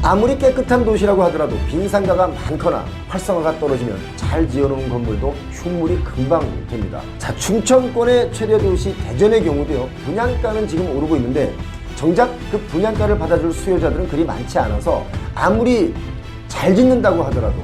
아무리 깨끗한 도시라고 하더라도 빈상가가 많거나 활성화가 떨어지면 잘 지어놓은 건물도 흉물이 금방 됩니다. 자, 충청권의 최대 도시 대전의 경우도요, 분양가는 지금 오르고 있는데 정작 그 분양가를 받아줄 수요자들은 그리 많지 않아서 아무리 잘 짓는다고 하더라도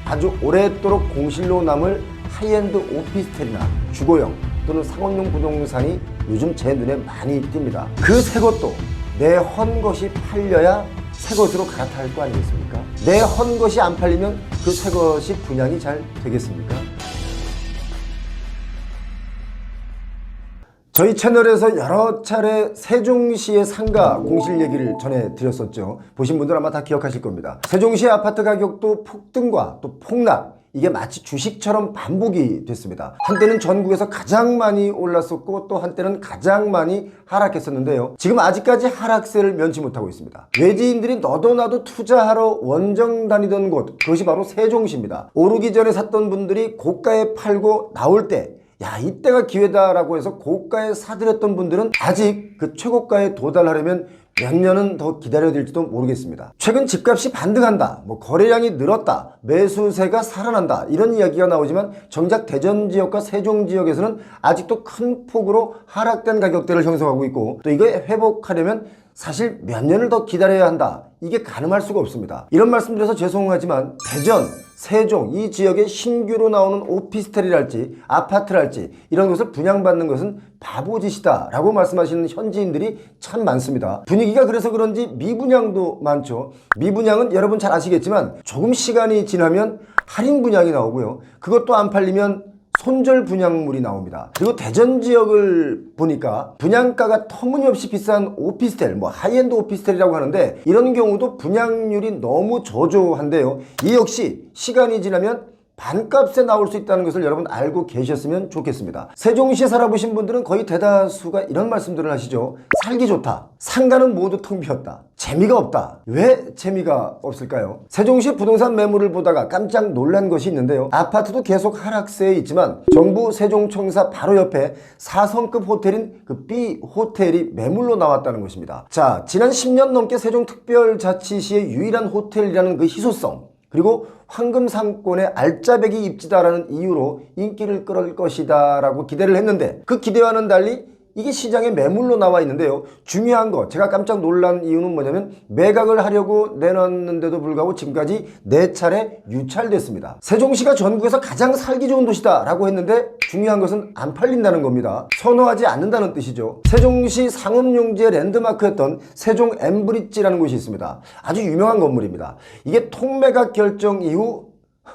아주 오랫도록 공실로 남을 하이엔드 오피스텔이나 주거용 또는 상업용 부동산이 요즘 제 눈에 많이 띕니다. 그 새 것도 내 헌 것이 팔려야 새 것으로 갈아탈 거 아니겠습니까? 내 헌 것이 안 팔리면 그 새 것이 분양이 잘 되겠습니까? 저희 채널에서 여러 차례 세종시의 상가 공실 얘기를 전해드렸었죠. 보신 분들 아마 다 기억하실 겁니다. 세종시의 아파트 가격도 폭등과 또 폭락, 이게 마치 주식처럼 반복이 됐습니다. 한때는 전국에서 가장 많이 올랐었고 또 한때는 가장 많이 하락했었는데요. 지금 아직까지 하락세를 면치 못하고 있습니다. 외지인들이 너도 나도 투자하러 원정 다니던 곳, 그것이 바로 세종시입니다. 오르기 전에 샀던 분들이 고가에 팔고 나올 때 야, 이때가 기회다라고 해서 고가에 사들였던 분들은 아직 그 최고가에 도달하려면 몇 년은 더 기다려야 될지도 모르겠습니다. 최근 집값이 반등한다, 거래량이 늘었다, 매수세가 살아난다, 이런 이야기가 나오지만 정작 대전 지역과 세종 지역에서는 아직도 큰 폭으로 하락된 가격대를 형성하고 있고, 또 이거 회복하려면 사실 몇 년을 더 기다려야 한다, 이게 가늠할 수가 없습니다. 이런 말씀드려서 죄송하지만 대전, 세종 이 지역에 신규로 나오는 오피스텔이랄지 아파트랄지 이런 것을 분양받는 것은 바보짓이다 라고 말씀하시는 현지인들이 참 많습니다. 분위기가 그래서 그런지 미분양도 많죠. 미분양은 여러분 잘 아시겠지만 조금 시간이 지나면 할인 분양이 나오고요, 그것도 안 팔리면 손절 분양물이 나옵니다. 그리고 대전 지역을 보니까 분양가가 터무니없이 비싼 오피스텔, 하이엔드 오피스텔이라고 하는데 이런 경우도 분양률이 너무 저조한데요. 이 역시 시간이 지나면 반값에 나올 수 있다는 것을 여러분 알고 계셨으면 좋겠습니다. 세종시에 살아보신 분들은 거의 대다수가 이런 말씀들을 하시죠. 살기 좋다, 상가는 모두 텅 비었다, 재미가 없다. 왜 재미가 없을까요? 세종시 부동산 매물을 보다가 깜짝 놀란 것이 있는데요. 아파트도 계속 하락세에 있지만 정부 세종청사 바로 옆에 4성급 호텔인 그 B 호텔이 매물로 나왔다는 것입니다. 자, 지난 10년 넘게 세종특별자치시의 유일한 호텔이라는 그 희소성, 그리고 황금 상권의 알짜배기 입지다라는 이유로 인기를 끌을 것이다 라고 기대를 했는데 그 기대와는 달리 이게 시장에 매물로 나와 있는데요. 중요한 거, 제가 깜짝 놀란 이유는 뭐냐면 매각을 하려고 내놨는데도 불구하고 지금까지 4차례 유찰됐습니다. 세종시가 전국에서 가장 살기 좋은 도시다 라고 했는데 중요한 것은 안 팔린다는 겁니다. 선호하지 않는다는 뜻이죠. 세종시 상업용지의 랜드마크였던 세종 엠브릿지라는 곳이 있습니다. 아주 유명한 건물입니다. 이게 통매각 결정 이후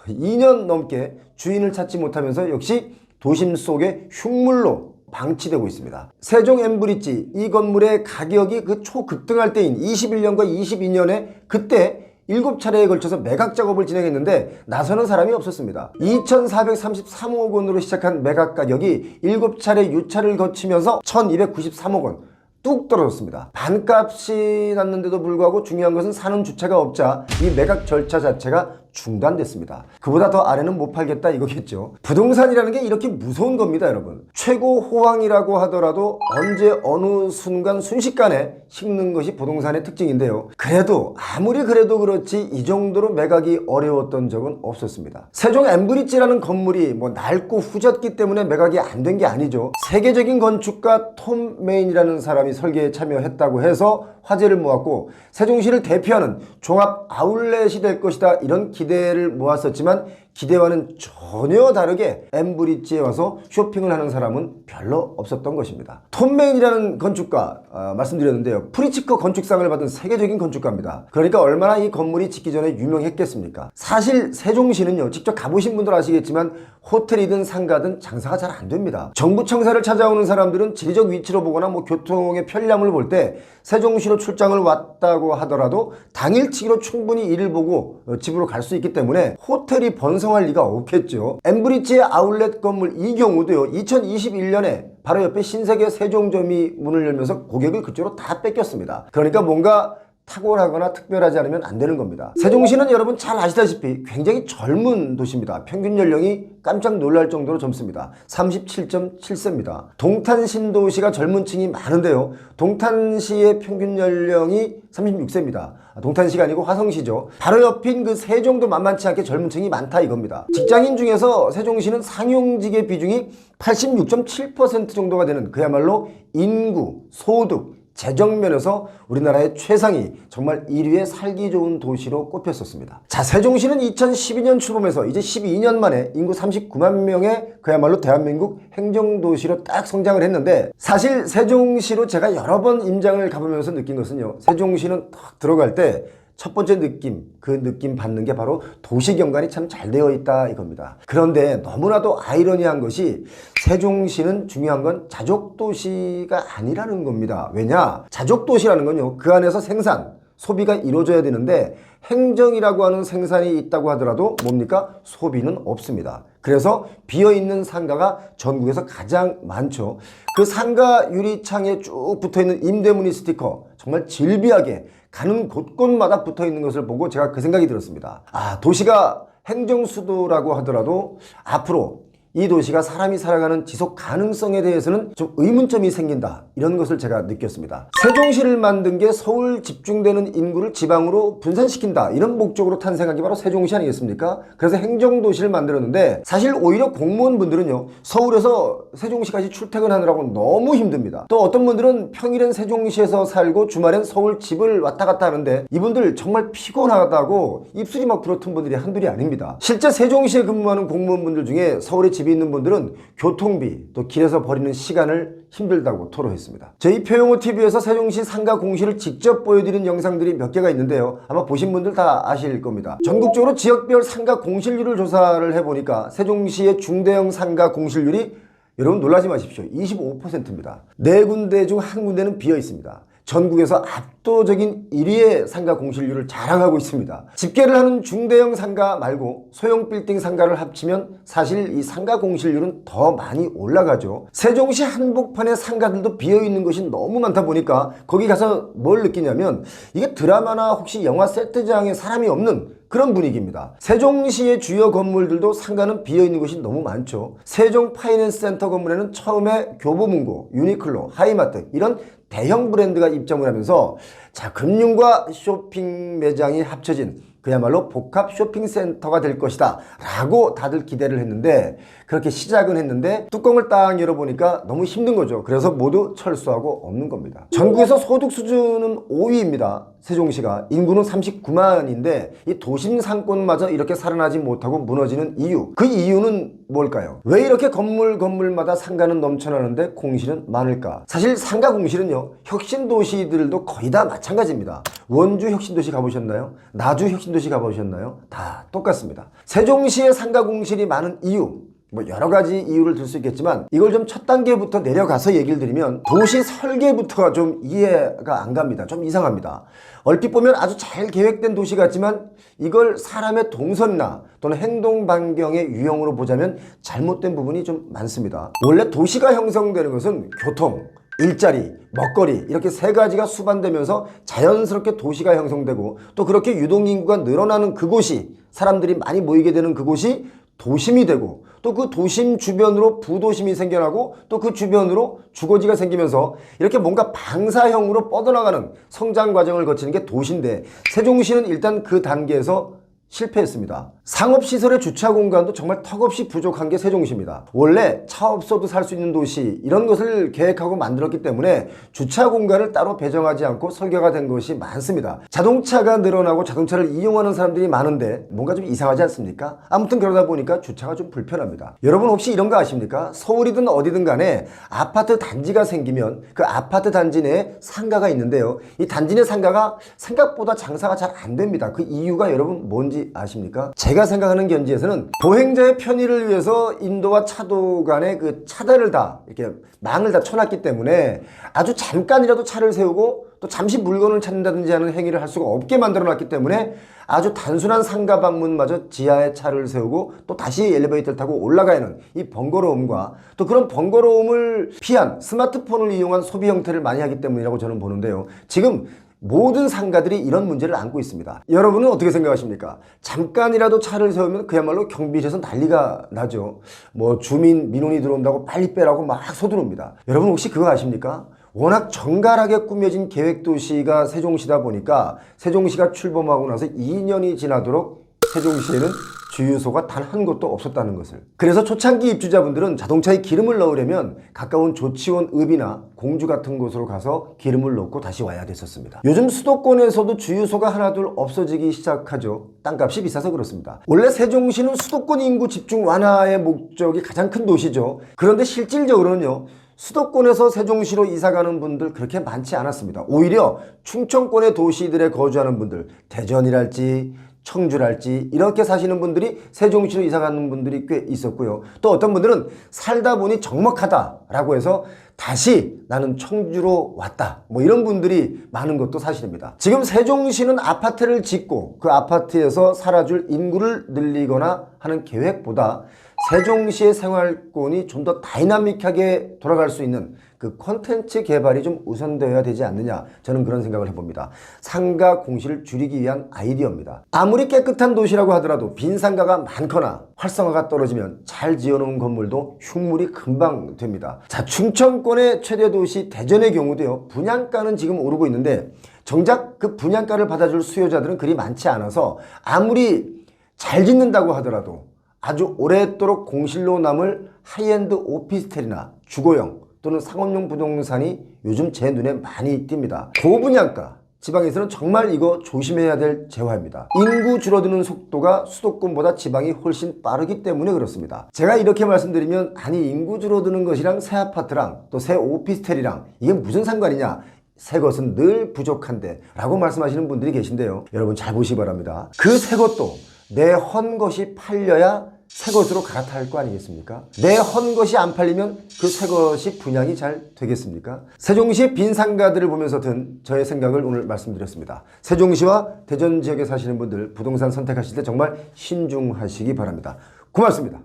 2년 넘게 주인을 찾지 못하면서 역시 도심 속의 흉물로 방치되고 있습니다. 세종 엠브릿지, 이 건물의 가격이 그 초급등할 때인 21년과 22년에 그때 7차례에 걸쳐서 매각 작업을 진행했는데 나서는 사람이 없었습니다. 2,433억 원으로 시작한 매각 가격이 7차례 유찰을 거치면서 1,293억 원 뚝 떨어졌습니다. 반값이 났는데도 불구하고 중요한 것은 사는 주체가 없자 이 매각 절차 자체가 중단됐습니다. 그보다 더 아래는 못 팔겠다 이거겠죠. 부동산이라는 게 이렇게 무서운 겁니다, 여러분. 최고 호황이라고 하더라도 언제 어느 순간 순식간에 식는 것이 부동산의 특징인데요. 그래도 아무리 그래도 그렇지 이 정도로 매각이 어려웠던 적은 없었습니다. 세종 엠브릿지라는 건물이 낡고 후졌기 때문에 매각이 안 된 게 아니죠. 세계적인 건축가 톰 메인이라는 사람이 설계에 참여했다고 해서 화제를 모았고 세종시를 대표하는 종합 아울렛이 될 것이다, 이런 기대를 모았었지만 기대와는 전혀 다르게 엠브릿지에 와서 쇼핑을 하는 사람은 별로 없었던 것입니다. 톰 메인이라는 건축가 말씀드렸는데요. 프리츠커 건축상을 받은 세계적인 건축가입니다. 그러니까 얼마나 이 건물이 짓기 전에 유명했겠습니까? 사실 세종시는요, 직접 가보신 분들 아시겠지만 호텔이든 상가든 장사가 잘 안 됩니다. 정부 청사를 찾아오는 사람들은 지리적 위치로 보거나 교통의 편리함을 볼 때 세종시로 출장을 왔다고 하더라도 당일치기로 충분히 일을 보고 집으로 갈 수 있기 때문에 호텔이 번성할 리가 없겠죠. 엠브릿지의 아울렛 건물 이 경우도요, 2021년에 바로 옆에 신세계 세종점이 문을 열면서 고객을 그쪽으로 다 뺏겼습니다. 그러니까 뭔가 탁월하거나 특별하지 않으면 안 되는 겁니다. 세종시는 여러분 잘 아시다시피 굉장히 젊은 도시입니다. 평균 연령이 깜짝 놀랄 정도로 젊습니다. 37.7세입니다. 동탄 신도시가 젊은 층이 많은데요. 동탄시의 평균 연령이 36세입니다. 동탄시가 아니고 화성시죠. 바로 옆인 그 세종도 만만치 않게 젊은 층이 많다 이겁니다. 직장인 중에서 세종시는 상용직의 비중이 86.7% 정도가 되는 그야말로 인구, 소득, 재정면에서 우리나라의 최상위, 정말 1위의 살기 좋은 도시로 꼽혔었습니다. 자, 세종시는 2012년 출범해서 이제 12년 만에 인구 39만 명의 그야말로 대한민국 행정도시로 딱 성장을 했는데, 사실 세종시로 제가 여러 번 임장을 가보면서 느낀 것은요, 세종시는 딱 들어갈 때 첫 번째 느낌, 그 느낌 받는 게 바로 도시경관이 참 잘 되어 있다 이겁니다. 그런데 너무나도 아이러니한 것이 세종시는 중요한 건 자족도시가 아니라는 겁니다. 왜냐? 자족도시라는 건요, 그 안에서 생산, 소비가 이루어져야 되는데 행정이라고 하는 생산이 있다고 하더라도 뭡니까? 소비는 없습니다. 그래서 비어있는 상가가 전국에서 가장 많죠. 그 상가 유리창에 쭉 붙어있는 임대문의 스티커, 정말 질비하게 가는 곳곳마다 붙어있는 것을 보고 제가 그 생각이 들었습니다. 도시가 행정수도라고 하더라도 앞으로 이 도시가 사람이 살아가는 지속 가능성에 대해서는 좀 의문점이 생긴다, 이런 것을 제가 느꼈습니다. 세종시를 만든 게 서울 집중되는 인구를 지방으로 분산시킨다, 이런 목적으로 탄생한 게 바로 세종시 아니겠습니까? 그래서 행정도시를 만들었는데 사실 오히려 공무원분들은요, 서울에서 세종시까지 출퇴근하느라고 너무 힘듭니다. 또 어떤 분들은 평일엔 세종시에서 살고 주말엔 서울 집을 왔다 갔다 하는데 이분들 정말 피곤하다고 입술이 막 불어튼 분들이 한둘이 아닙니다. 실제 세종시에 근무하는 공무원분들 중에 서울에 집이 있는 분들은 교통비, 또 길에서 버리는 시간을 힘들다고 토로했습니다. 저희 표용호TV에서 세종시 상가 공시를 직접 보여드린 영상들이 몇 개가 있는데요, 아마 보신 분들 다 아실 겁니다. 전국적으로 지역별 상가 공실률을 조사를 해보니까 세종시의 중대형 상가 공실률이, 여러분 놀라지 마십시오, 25%입니다. 네 군데 중 한 군데는 비어 있습니다. 전국에서 압도적인 1위의 상가 공실률을 자랑하고 있습니다. 집계를 하는 중대형 상가 말고 소형 빌딩 상가를 합치면 사실 이 상가 공실률은 더 많이 올라가죠. 세종시 한복판의 상가들도 비어있는 것이 너무 많다 보니까 거기 가서 뭘 느끼냐면 이게 드라마나 혹시 영화 세트장에 사람이 없는 그런 분위기입니다. 세종시의 주요 건물들도 상가는 비어있는 곳이 너무 많죠. 세종 파이낸스 센터 건물에는 처음에 교보문고, 유니클로, 하이마트 이런 대형 브랜드가 입점을 하면서 자, 금융과 쇼핑 매장이 합쳐진 그야말로 복합 쇼핑센터가 될 것이다 라고 다들 기대를 했는데, 그렇게 시작은 했는데 뚜껑을 딱 열어보니까 너무 힘든 거죠. 그래서 모두 철수하고 없는 겁니다. 전국에서 소득 수준은 5위입니다. 세종시가 인구는 39만인데 이 도심 상권마저 이렇게 살아나지 못하고 무너지는 이유, 그 이유는 뭘까요? 왜 이렇게 건물마다 상가는 넘쳐나는데 공실은 많을까? 사실 상가 공실은요, 혁신도시들도 거의 다 마찬가지입니다. 원주 혁신도시 가보셨나요? 나주 혁신도시 가보셨나요? 다 똑같습니다. 세종시의 상가 공실이 많은 이유, 뭐 여러 가지 이유를 들 수 있겠지만 이걸 좀 첫 단계부터 내려가서 얘기를 드리면 도시 설계부터가 좀 이해가 안 갑니다. 좀 이상합니다. 얼핏 보면 아주 잘 계획된 도시 같지만 이걸 사람의 동선이나 또는 행동 반경의 유형으로 보자면 잘못된 부분이 좀 많습니다. 원래 도시가 형성되는 것은 교통, 일자리, 먹거리 이렇게 세 가지가 수반되면서 자연스럽게 도시가 형성되고, 또 그렇게 유동인구가 늘어나는 그곳이, 사람들이 많이 모이게 되는 그곳이 도심이 되고, 또 그 도심 주변으로 부도심이 생겨나고, 또 그 주변으로 주거지가 생기면서 이렇게 뭔가 방사형으로 뻗어나가는 성장 과정을 거치는 게 도시인데, 세종시는 일단 그 단계에서 실패했습니다. 상업시설의 주차 공간도 정말 턱없이 부족한 게 세종시입니다. 원래 차 없어도 살 수 있는 도시, 이런 것을 계획하고 만들었기 때문에 주차 공간을 따로 배정하지 않고 설계가 된 것이 많습니다. 자동차가 늘어나고 자동차를 이용하는 사람들이 많은데 뭔가 좀 이상하지 않습니까? 아무튼 그러다 보니까 주차가 좀 불편합니다. 여러분 혹시 이런 거 아십니까? 서울이든 어디든 간에 아파트 단지가 생기면 그 아파트 단지 내에 상가가 있는데요, 이 단지 내 상가가 생각보다 장사가 잘 안 됩니다. 그 이유가 여러분 뭔지 아십니까? 제가 생각하는 견지에서는 보행자의 편의를 위해서 인도와 차도 간의 그 차단을 다, 이렇게 망을 다 쳐놨기 때문에 아주 잠깐이라도 차를 세우고 또 잠시 물건을 찾는다든지 하는 행위를 할 수가 없게 만들어 놨기 때문에 아주 단순한 상가 방문마저 지하에 차를 세우고 또 다시 엘리베이터를 타고 올라가야 하는 이 번거로움과, 또 그런 번거로움을 피한 스마트폰을 이용한 소비 형태를 많이 하기 때문이라고 저는 보는데요, 지금 모든 상가들이 이런 문제를 안고 있습니다. 여러분은 어떻게 생각하십니까? 잠깐이라도 차를 세우면 그야말로 경비실에서 난리가 나죠. 뭐 주민 민원이 들어온다고 빨리 빼라고 막 서두릅니다. 여러분 혹시 그거 아십니까? 워낙 정갈하게 꾸며진 계획도시가 세종시다 보니까 세종시가 출범하고 나서 2년이 지나도록 세종시에는 주유소가 단 한 곳도 없었다는 것을. 그래서 초창기 입주자분들은 자동차에 기름을 넣으려면 가까운 조치원 읍이나 공주 같은 곳으로 가서 기름을 넣고 다시 와야 됐었습니다. 요즘 수도권에서도 주유소가 하나둘 없어지기 시작하죠. 땅값이 비싸서 그렇습니다. 원래 세종시는 수도권 인구 집중 완화의 목적이 가장 큰 도시죠. 그런데 실질적으로는요, 수도권에서 세종시로 이사가는 분들 그렇게 많지 않았습니다. 오히려 충청권의 도시들에 거주하는 분들, 대전이랄지 청주랄지 이렇게 사시는 분들이 세종시로 이사가는 분들이 꽤 있었고요. 또 어떤 분들은 살다 보니 적먹하다라고 해서 다시 나는 청주로 왔다, 뭐 이런 분들이 많은 것도 사실입니다. 지금 세종시는 아파트를 짓고 그 아파트에서 살아줄 인구를 늘리거나 하는 계획보다 세종시의 생활권이 좀 더 다이나믹하게 돌아갈 수 있는 그 콘텐츠 개발이 좀 우선되어야 되지 않느냐, 저는 그런 생각을 해봅니다. 상가 공시를 줄이기 위한 아이디어입니다. 아무리 깨끗한 도시라고 하더라도 빈 상가가 많거나 활성화가 떨어지면 잘 지어놓은 건물도 흉물이 금방 됩니다. 자, 충청권의 최대 도시 대전의 경우도요, 분양가는 지금 오르고 있는데 정작 그 분양가를 받아줄 수요자들은 그리 많지 않아서 아무리 잘 짓는다고 하더라도 아주 오랫도록 공실로 남을 하이엔드 오피스텔이나 주거용 또는 상업용 부동산이 요즘 제 눈에 많이 띕니다. 고분양가, 지방에서는 정말 이거 조심해야 될 재화입니다. 인구 줄어드는 속도가 수도권보다 지방이 훨씬 빠르기 때문에 그렇습니다. 제가 이렇게 말씀드리면 아니 인구 줄어드는 것이랑 새 아파트랑 또 새 오피스텔이랑 이게 무슨 상관이냐, 새 것은 늘 부족한데 라고 말씀하시는 분들이 계신데요, 여러분 잘 보시기 바랍니다. 그 새 것도 내 헌 것이 팔려야 새 것으로 갈아탈 거 아니겠습니까? 내 헌 것이 안 팔리면 그 새 것이 분양이 잘 되겠습니까? 세종시의 빈 상가들을 보면서 든 저의 생각을 오늘 말씀드렸습니다. 세종시와 대전 지역에 사시는 분들 부동산 선택하실 때 정말 신중하시기 바랍니다. 고맙습니다.